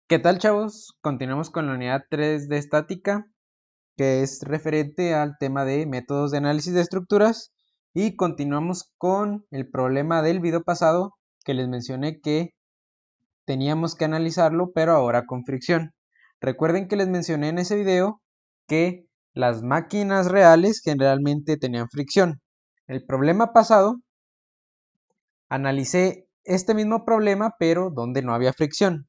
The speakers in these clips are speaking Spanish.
¿Qué tal, chavos? Continuamos con la unidad 3 de estática, que es referente al tema de métodos de análisis de estructuras, y continuamos con el problema del video pasado que les mencioné que teníamos que analizarlo, pero ahora con fricción. Recuerden que les mencioné en ese video que las máquinas reales generalmente tenían fricción. El problema pasado analicé este mismo problema, pero donde no había fricción.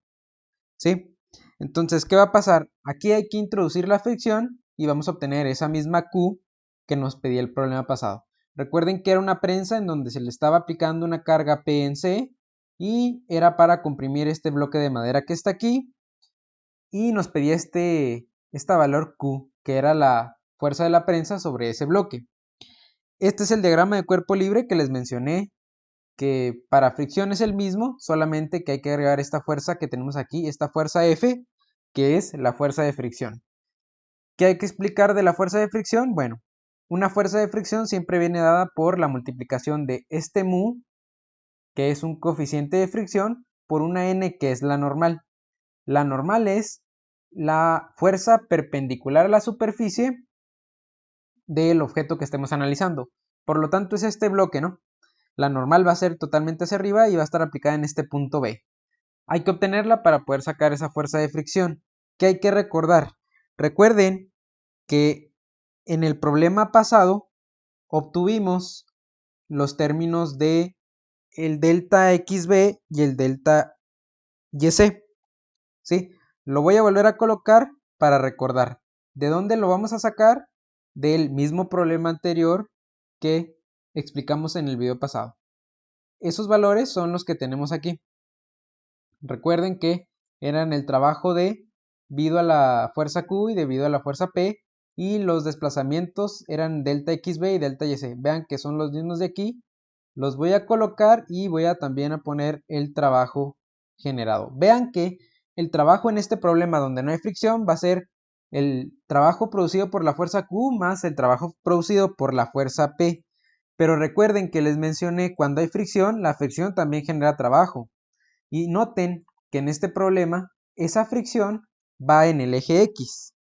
¿Sí? Entonces, ¿qué va a pasar? Aquí hay que introducir la fricción y vamos a obtener esa misma Q que nos pedía el problema pasado. Recuerden que era una prensa en donde se le estaba aplicando una carga P en C y era para comprimir este bloque de madera que está aquí y nos pedía esta valor Q, que era la fuerza de la prensa sobre ese bloque. Este es el diagrama de cuerpo libre que les mencioné, que para fricción es el mismo, solamente que hay que agregar esta fuerza que tenemos aquí, esta fuerza F, que es la fuerza de fricción. ¿Qué hay que explicar de la fuerza de fricción? Bueno, una fuerza de fricción siempre viene dada por la multiplicación de este mu, que es un coeficiente de fricción, por una n, que es la normal. La normal es la fuerza perpendicular a la superficie del objeto que estemos analizando. Por lo tanto, es este bloque, ¿no? La normal va a ser totalmente hacia arriba y va a estar aplicada en este punto B. Hay que obtenerla para poder sacar esa fuerza de fricción. ¿Qué hay que recordar? Recuerden que en el problema pasado obtuvimos los términos de el delta XB y el delta YC. ¿Sí? Lo voy a volver a colocar para recordar. ¿De dónde lo vamos a sacar? Del mismo problema anterior que explicamos en el video pasado. Esos valores son los que tenemos aquí. Recuerden que eran el trabajo debido a la fuerza Q y debido a la fuerza P, y los desplazamientos eran delta XB y delta YC. Vean que son los mismos de aquí. Los voy a colocar y voy a también a poner el trabajo generado. Vean que el trabajo en este problema donde no hay fricción va a ser el trabajo producido por la fuerza Q más el trabajo producido por la fuerza P. Pero recuerden que les mencioné, cuando hay fricción, la fricción también genera trabajo. Y noten que en este problema esa fricción va en el eje X.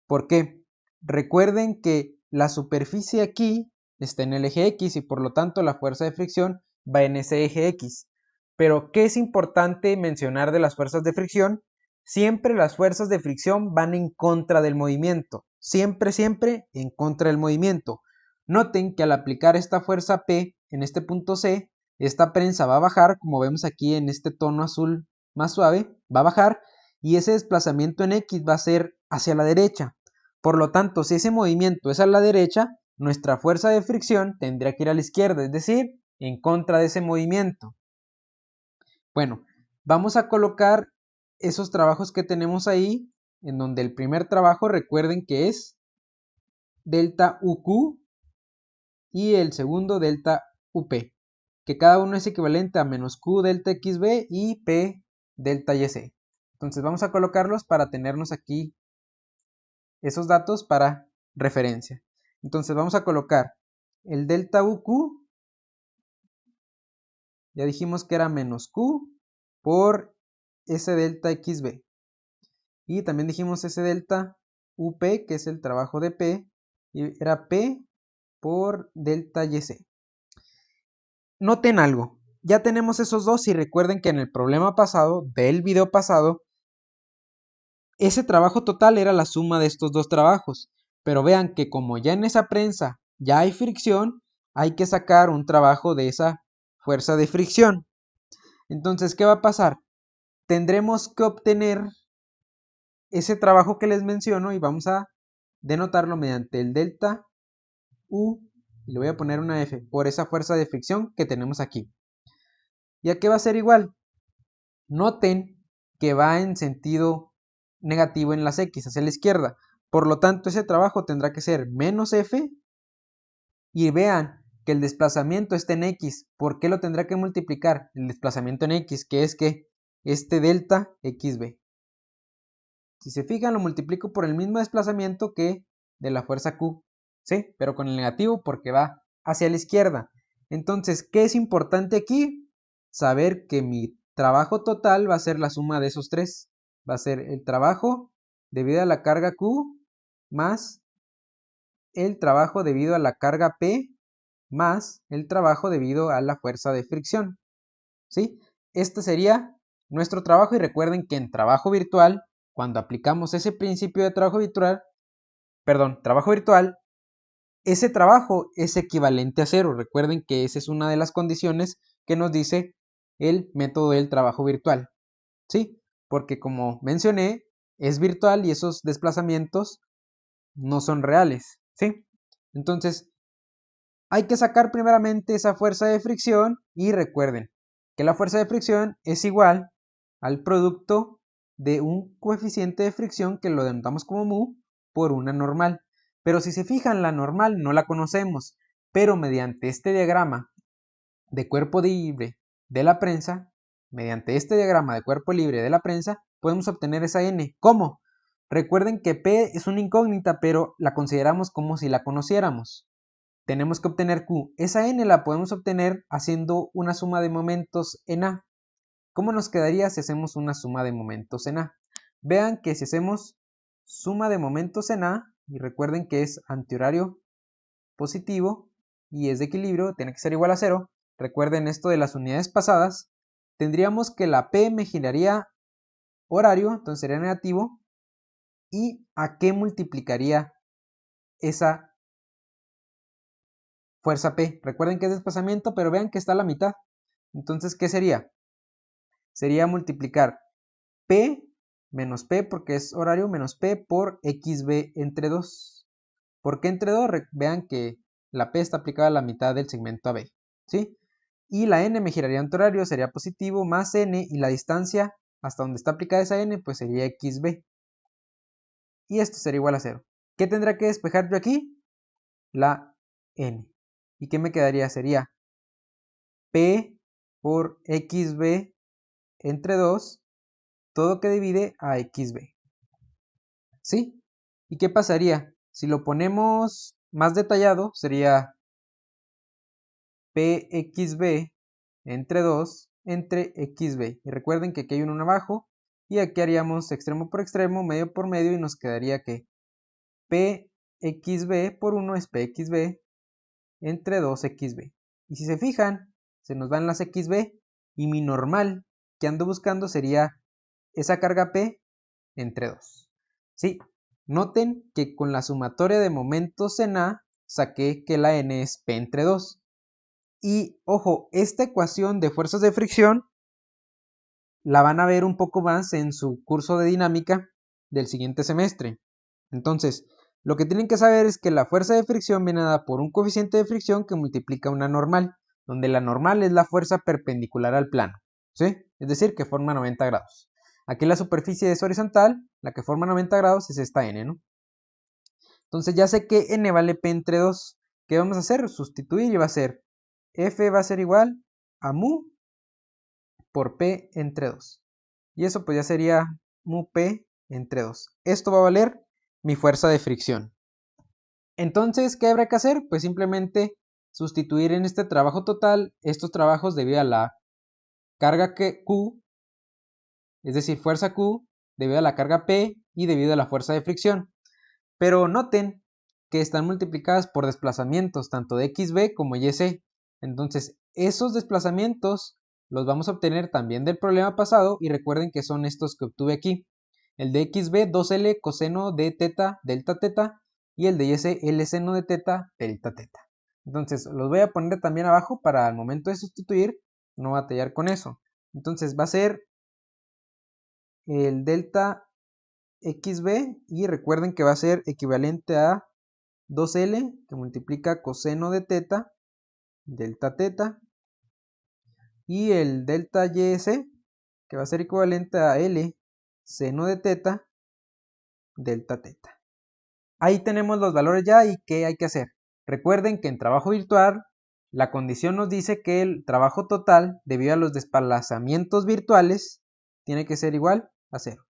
¿Por qué? Recuerden que la superficie aquí está en el eje X y por lo tanto la fuerza de fricción va en ese eje X. Pero ¿qué es importante mencionar de las fuerzas de fricción? Siempre las fuerzas de fricción van en contra del movimiento. Siempre, siempre en contra del movimiento. Noten que al aplicar esta fuerza P en este punto C, esta prensa va a bajar, como vemos aquí en este tono azul más suave, va a bajar y ese desplazamiento en X va a ser hacia la derecha. Por lo tanto, si ese movimiento es a la derecha, nuestra fuerza de fricción tendría que ir a la izquierda, es decir, en contra de ese movimiento. Bueno, vamos a colocar esos trabajos que tenemos ahí, en donde el primer trabajo, recuerden que es delta UQ y el segundo delta UP, que cada uno es equivalente a menos Q delta XB y P delta YC. Entonces vamos a colocarlos para tenernos aquí esos datos para referencia. Entonces vamos a colocar el delta UQ, ya dijimos que era menos Q por S delta XB. Y también dijimos S delta UP, que es el trabajo de P, y era P por delta YC. Noten algo, ya tenemos esos dos y recuerden que en el problema pasado, del video pasado, ese trabajo total era la suma de estos dos trabajos. Pero vean que como ya en esa prensa ya hay fricción, hay que sacar un trabajo de esa fuerza de fricción. Entonces, ¿qué va a pasar? Tendremos que obtener ese trabajo que les menciono y vamos a denotarlo mediante el delta U, y le voy a poner una F, por esa fuerza de fricción que tenemos aquí. ¿Y a qué va a ser igual? Noten que va en sentido negativo en las X, hacia la izquierda. Por lo tanto, ese trabajo tendrá que ser menos F. Y vean que el desplazamiento está en X. ¿Por qué lo tendrá que multiplicar? El desplazamiento en X, que es que este delta XB. Si se fijan, lo multiplico por el mismo desplazamiento que de la fuerza Q. ¿Sí? Pero con el negativo porque va hacia la izquierda. Entonces, ¿qué es importante aquí? Saber que mi trabajo total va a ser la suma de esos tres. va a ser el trabajo debido a la carga Q más el trabajo debido a la carga P más el trabajo debido a la fuerza de fricción, ¿sí? Este sería nuestro trabajo y recuerden que en trabajo virtual, cuando aplicamos ese principio de trabajo virtual, ese trabajo es equivalente a cero. Recuerden que esa es una de las condiciones que nos dice el método del trabajo virtual, ¿sí? Porque como mencioné, es virtual y esos desplazamientos no son reales, ¿sí? Entonces, hay que sacar primeramente esa fuerza de fricción y recuerden que la fuerza de fricción es igual al producto de un coeficiente de fricción que lo denotamos como mu por una normal. Pero si se fijan, la normal no la conocemos, pero mediante este diagrama de cuerpo libre de la prensa, podemos obtener esa n. ¿Cómo? Recuerden que P es una incógnita, pero la consideramos como si la conociéramos. Tenemos que obtener Q. Esa n la podemos obtener haciendo una suma de momentos en A. ¿Cómo nos quedaría si hacemos una suma de momentos en A? Vean que si hacemos suma de momentos en A, y recuerden que es antihorario positivo y es de equilibrio, tiene que ser igual a 0. Recuerden esto de las unidades pasadas. Tendríamos que la P me giraría horario, entonces sería negativo. ¿Y a qué multiplicaría esa fuerza P? Recuerden que es desplazamiento, pero vean que está a la mitad. Entonces, ¿qué sería? Sería multiplicar P menos P, porque es horario, menos P por XB entre 2. ¿Por qué entre 2? Vean que la P está aplicada a la mitad del segmento AB, ¿sí? Y la N me giraría antihorario, sería positivo, más N, y la distancia hasta donde está aplicada esa N, pues sería XB. Y esto sería igual a 0. ¿Qué tendrá que despejar yo aquí? La N. ¿Y qué me quedaría? Sería P por XB entre 2, todo que divide a XB. ¿Sí? ¿Y qué pasaría? Si lo ponemos más detallado, sería PXB entre 2 entre XB. Y recuerden que aquí hay un 1 abajo y aquí haríamos extremo por extremo, medio por medio y nos quedaría que PXB por 1 es PXB entre 2XB. Y si se fijan, se nos van las XB y mi normal que ando buscando sería esa carga P entre 2. ¿Sí? Noten que con la sumatoria de momentos en A saqué que la N es P entre 2. Y ojo, esta ecuación de fuerzas de fricción la van a ver un poco más en su curso de dinámica del siguiente semestre. Entonces, lo que tienen que saber es que la fuerza de fricción viene dada por un coeficiente de fricción que multiplica una normal, donde la normal es la fuerza perpendicular al plano, ¿sí? Es decir, que forma 90 grados. Aquí la superficie es horizontal, la que forma 90 grados es esta n, ¿no? Entonces ya sé que n vale p entre 2. ¿Qué vamos a hacer? Sustituir y va a ser f va a ser igual a mu por p entre 2. Y eso pues ya sería mu p entre 2. Esto va a valer mi fuerza de fricción. Entonces, ¿qué habrá que hacer? Pues simplemente sustituir en este trabajo total estos trabajos debido a la carga Q, es decir, fuerza Q, debido a la carga P y debido a la fuerza de fricción. Pero noten que están multiplicadas por desplazamientos tanto de XB como YC. Entonces, esos desplazamientos los vamos a obtener también del problema pasado y recuerden que son estos que obtuve aquí. El de XB, 2L coseno de teta delta teta y el de YC, L seno de teta delta teta. Entonces, los voy a poner también abajo para al momento de sustituir no batallar con eso. Entonces, va a ser el delta XB y recuerden que va a ser equivalente a 2L que multiplica coseno de teta, delta teta, y el delta YS que va a ser equivalente a L seno de teta, delta teta. Ahí tenemos los valores ya y qué hay que hacer. Recuerden que en trabajo virtual la condición nos dice que el trabajo total debido a los desplazamientos virtuales tiene que ser igual a 0.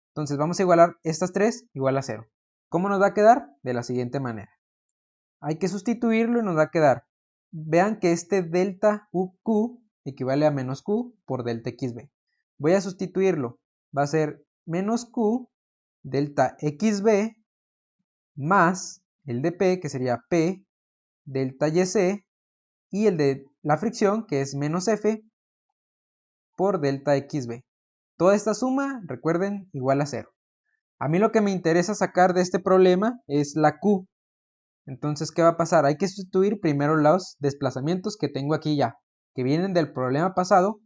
Entonces vamos a igualar estas tres igual a 0. ¿Cómo nos va a quedar? De la siguiente manera. Hay que sustituirlo y nos va a quedar. Vean que este delta UQ equivale a menos Q por delta XB. Voy a sustituirlo. Va a ser menos Q delta XB más el de P, que sería P delta YC, y el de la fricción, que es menos F por delta XB. Toda esta suma, recuerden, igual a 0. A mí lo que me interesa sacar de este problema es la Q. Entonces, ¿qué va a pasar? Hay que sustituir primero los desplazamientos que tengo aquí ya, que vienen del problema pasado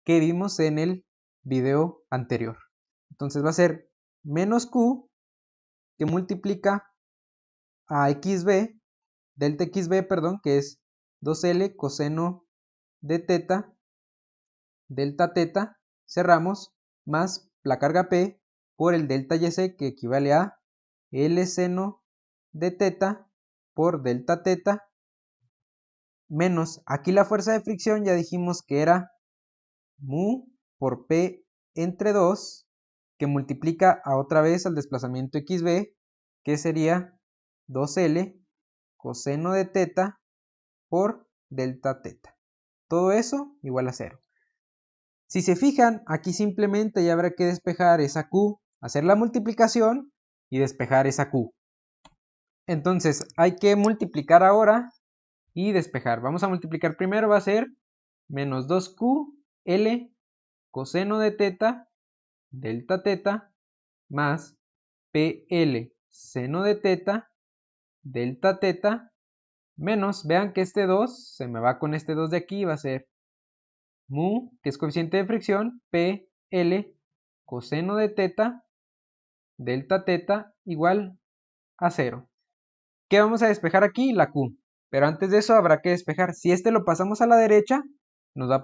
que vimos en el video anterior. Entonces va a ser menos Q, que multiplica a XB, delta XB, perdón, que es 2L coseno de teta, delta teta, cerramos, más la carga P por el delta YC, que equivale a L seno de teta por delta teta, menos, aquí la fuerza de fricción ya dijimos que era mu por P entre 2, que multiplica a otra vez al desplazamiento XB, que sería 2L coseno de teta por delta teta. Todo eso igual a 0. Si se fijan, aquí simplemente ya habrá que despejar esa Q, hacer la multiplicación y despejar esa Q. Entonces hay que multiplicar ahora y despejar. Vamos a multiplicar primero, va a ser menos 2QL coseno de teta, delta teta, más PL seno de teta, delta teta, menos, vean que este 2 se me va con este 2 de aquí, va a ser mu, que es coeficiente de fricción, PL coseno de teta, delta teta, igual a 0. ¿Qué vamos a despejar aquí? La Q. Pero antes de eso habrá que despejar. Si este lo pasamos a la derecha, nos va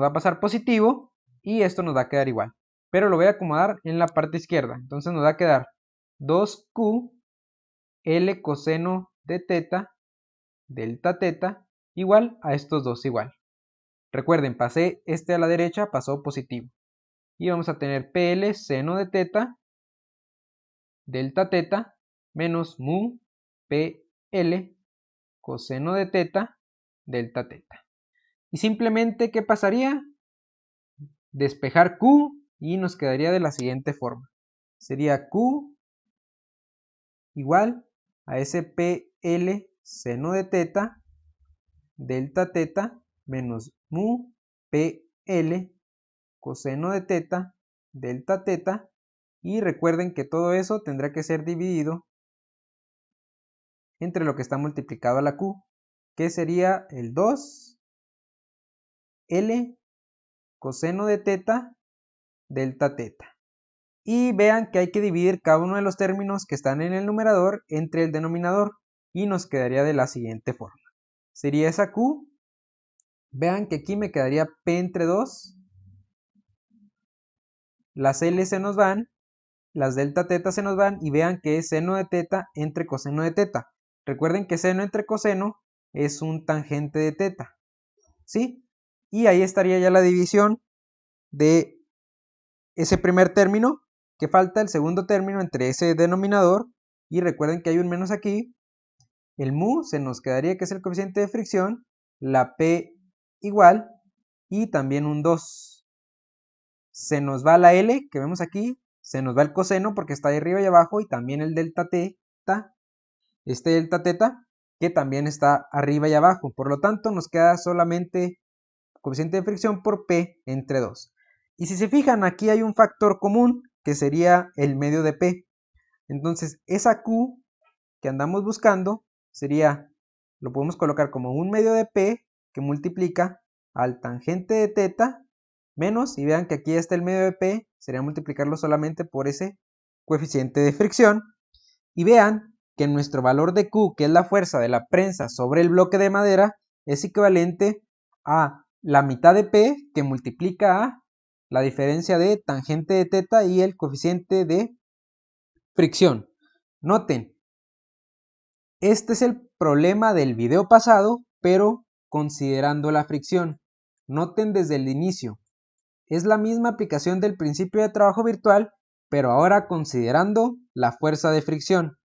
a pasar positivo y esto nos va a quedar igual. Pero lo voy a acomodar en la parte izquierda. Entonces nos va a quedar 2Q L coseno de teta, delta teta, igual a estos dos igual. Recuerden, pasé este a la derecha, pasó positivo. Y vamos a tener PL seno de teta, delta teta, menos mu PL coseno de teta, delta teta. Y simplemente, ¿qué pasaría? Despejar Q y nos quedaría de la siguiente forma. Sería Q igual a ese PL seno de teta, delta teta, menos mu PL coseno de teta, delta teta. Y recuerden que todo eso tendrá que ser dividido entre lo que está multiplicado a la Q, que sería el 2L coseno de teta, delta teta. Y vean que hay que dividir cada uno de los términos que están en el numerador entre el denominador y nos quedaría de la siguiente forma. Sería esa Q, vean que aquí me quedaría P entre 2, las L se nos van, las delta teta se nos van y vean que es seno de teta entre coseno de teta. Recuerden que seno entre coseno es un tangente de teta, ¿sí? Y ahí estaría ya la división de ese primer término, que falta el segundo término entre ese denominador, y recuerden que hay un menos aquí, el mu se nos quedaría que es el coeficiente de fricción, la P igual, y también un 2. Se nos va la L que vemos aquí, se nos va el coseno porque está ahí arriba y abajo, y también el delta teta, este delta teta, que también está arriba y abajo. Por lo tanto, nos queda solamente coeficiente de fricción por P entre 2. Y si se fijan, aquí hay un factor común, que sería el medio de P. Entonces, esa Q que andamos buscando sería, lo podemos colocar como un medio de P que multiplica al tangente de teta menos, y vean que aquí está el medio de P, sería multiplicarlo solamente por ese coeficiente de fricción. Y vean que nuestro valor de Q, que es la fuerza de la prensa sobre el bloque de madera, es equivalente a la mitad de P que multiplica a la diferencia de tangente de teta y el coeficiente de fricción. Noten, este es el problema del video pasado, pero considerando la fricción. Noten desde el inicio, es la misma aplicación del principio de trabajo virtual, pero ahora considerando la fuerza de fricción.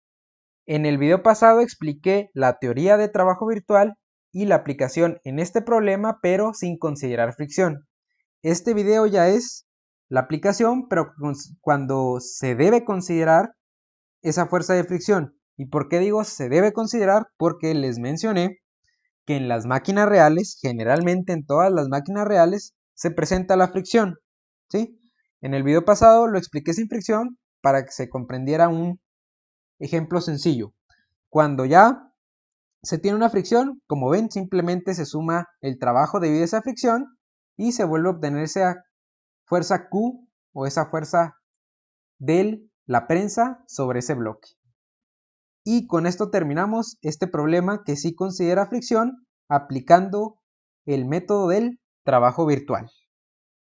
En el video pasado expliqué la teoría de trabajo virtual y la aplicación en este problema, pero sin considerar fricción. Este video ya es la aplicación, pero cuando se debe considerar esa fuerza de fricción. ¿Y por qué digo se debe considerar? Porque les mencioné que en las máquinas reales, generalmente en todas las máquinas reales, se presenta la fricción, ¿sí? En el video pasado lo expliqué sin fricción para que se comprendiera un ejemplo sencillo. Cuando ya se tiene una fricción, como ven, simplemente se suma el trabajo debido a esa fricción y se vuelve a obtener esa fuerza Q o esa fuerza de la prensa sobre ese bloque. Y con esto terminamos este problema que sí considera fricción aplicando el método del trabajo virtual.